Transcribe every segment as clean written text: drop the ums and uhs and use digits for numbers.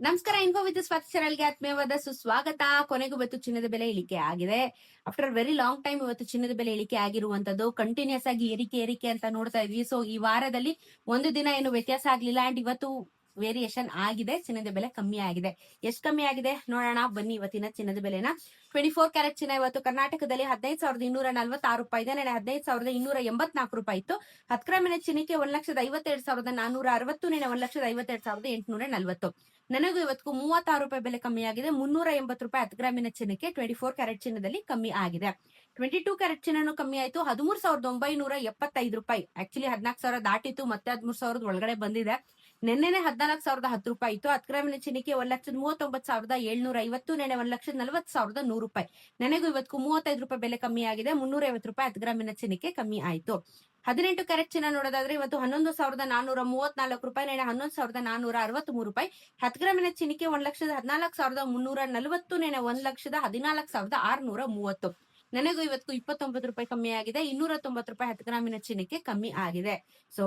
ನಮಸ್ಕಾರ. Info with Swati ಚಾನಲ್ಗೆ ಆತ್ಮೀಯವಾದ ಸುಸ್ವಾಗತ. ಕೊನೆಗೂ ಇವತ್ತು ಚಿನ್ನದ ಬೆಲೆ ಇಳಿಕೆ ಆಗಿದೆ. ಆಫ್ಟರ್ ವೆರಿ ಲಾಂಗ್ ಟೈಮ್ ಇವತ್ತು ಚಿನ್ನದ ಬೆಲೆ ಇಳಿಕೆ ಆಗಿರುವಂತದ್ದು. ಕಂಟಿನ್ಯೂಸ್ ಆಗಿ ಏರಿಕೆ ಅಂತ ನೋಡ್ತಾ ಇದ್ವಿ. ಸೊ ಈ ವಾರದಲ್ಲಿ ಒಂದು ದಿನ ಏನು ವ್ಯತ್ಯಾಸ ಆಗ್ಲಿಲ್ಲ. ಅಂಡ್ ಇವತ್ತು ವೇರಿಯೇಷನ್ ಆಗಿದೆ. ಚಿನ್ನದ ಬೆಲೆ ಕಮ್ಮಿ ಆಗಿದೆ. ಎಷ್ಟು ಕಮ್ಮಿ ಆಗಿದೆ ನೋಡೋಣ ಬನ್ನಿ. ಇವತ್ತಿನ ಚಿನ್ನದ ಬೆಲೆನ 24 ಕ್ಯಾರೆಟ್ ಚಿನ್ನ ಇವತ್ತು ಕರ್ನಾಟಕದಲ್ಲಿ 15,246 ರೂಪಾಯಿ ಇದೆ. ನೆನೆ 15,284 ರೂಪಾಯಿ ಇತ್ತು. 10 ಗ್ರಾಮಿನ ಚಿನ್ನಕ್ಕೆ 1,52,460, ನೆನೆ 1,52,840. ನನಗೂ ಇವತ್ತು 36 ರೂಪಾಯಿ ಬೆಲೆ ಕಮ್ಮಿ ಆಗಿದೆ. 380 ರೂಪಾಯಿ 10 ಗ್ರಾಮಿನ ಚಿನ್ನಕ್ಕೆ 24 ಕ್ಯಾರೆಟ್ ಚಿನ್ನದಲ್ಲಿ ಕಮ್ಮಿ ಆಗಿದೆ. 22 ಕ್ಯಾರೆಟ್ ಚಿನ್ನನು ಕಮ್ಮಿ ಆಯ್ತು. 13,975 ರೂಪಾಯಿ. ಆಕ್ಚುಲಿ 14,000 ದಾಟಿತ್ತು, ಮತ್ತೆ 13,000 ಒಳಗಡೆ ಬಂದಿದೆ. ನಿನ್ನೆನೆ 14,010 ರೂಪಾಯಿ ಇತ್ತು. 10 ಗ್ರಾಮಿನ ಚಿನ್ನಕ್ಕೆ 1,39,750, ನೆನೆ 1,40,100 ರೂಪಾಯಿ. ನನಗೂ ಇವತ್ತು 35 ರೂಪಾಯಿ ಬೆಲೆ ಕಮ್ಮಿ ಆಗಿದೆ. 350 ರೂಪಾಯಿ 10 ಗ್ರಾಮಿನ ಚಿನ್ನಕ್ಕೆ ಕಮ್ಮಿ ಆಯ್ತು. 18 ಕ್ಯಾರೆಟ್ ಚಿನ್ನ ನೋಡೋದಾದ್ರೆ ಇವತ್ತು 11,434 ರೂಪಾಯಿ, ನೆನೆ 11,463 ರೂಪಾಯಿ. 10 ಗ್ರಾಮಿನ ಚಿನ್ನಕ್ಕೆ 1,14,340, ನೆನೆ 1,14,630. ನನಗೂ ಇವತ್ತು 29 ರೂಪಾಯಿ ಕಮ್ಮಿ ಆಗಿದೆ. 290 ರೂಪಾಯಿ 10 ಗ್ರಾಮಿನ ಚಿನ್ನಕ್ಕೆ ಕಮ್ಮಿ ಆಗಿದೆ. ಸೊ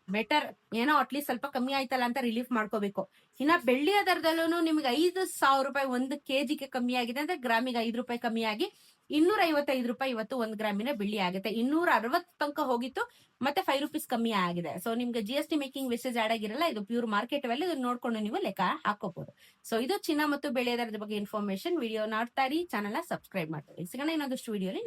ಬೆಟರ್, ಏನೋ ಅಟ್ಲೀಸ್ಟ್ ಸ್ವಲ್ಪ ಕಮ್ಮಿ ಆಯ್ತಲ್ಲ ಅಂತ ರಿಲೀಫ್ ಮಾಡ್ಕೋಬೇಕು. ಇನ್ನ ಬೆಳ್ಳಿಯ ದರದಲ್ಲೂ ನಿಮ್ಗೆ 5,000 ರೂಪಾಯಿ 1 kgಗೆ ಕಮ್ಮಿ ಆಗಿದೆ. ಅಂದ್ರೆ ಗ್ರಾಮಿಗೆ 5 ರೂಪಾಯಿ ಕಮ್ಮಿ ಆಗಿ 255 ರೂಪಾಯಿ ಇವತ್ತು 1 ಗ್ರಾಮಿನ ಬೆಳ್ಳಿ ಆಗುತ್ತೆ. 260 ತನಕ ಹೋಗಿತ್ತು, ಮತ್ತೆ 5 ರೂಪೀಸ್ ಕಮ್ಮಿ ಆಗಿದೆ. ಸೊ ನಿಮ್ಗೆ GST ಮೇಕಿಂಗ್ ಮೆಸೇಜ್ ಆಡ್ ಆಗಿರಲ್ಲ. ಇದು ಪ್ಯೂರ್ ಮಾರ್ಕೆಟ್ ವ್ಯಾಲ್ಯೂ. ಇದನ್ನ ನೋಡ್ಕೊಂಡು ನೀವು ಲೆಕ್ಕ ಹಾಕೋಬಹುದು. ಸೊ ಇದು ಚಿನ್ನ ಮತ್ತು ಬೆಳ್ಳಿಯ ದರದ ಬಗ್ಗೆ ಇನ್ಫಾರ್ಮೇಶನ್. ವಿಡಿಯೋ ನೋಡ್ತಾ ಇರಿ, ಚಾನಲ್ ಸಬ್ಸ್ಕ್ರೈಬ್ ಮಾಡ್ತಾರೆ. ಸಿಗೋಣ ಇನ್ನೊಂದಷ್ಟು ವಿಡಿಯೋಲಿ.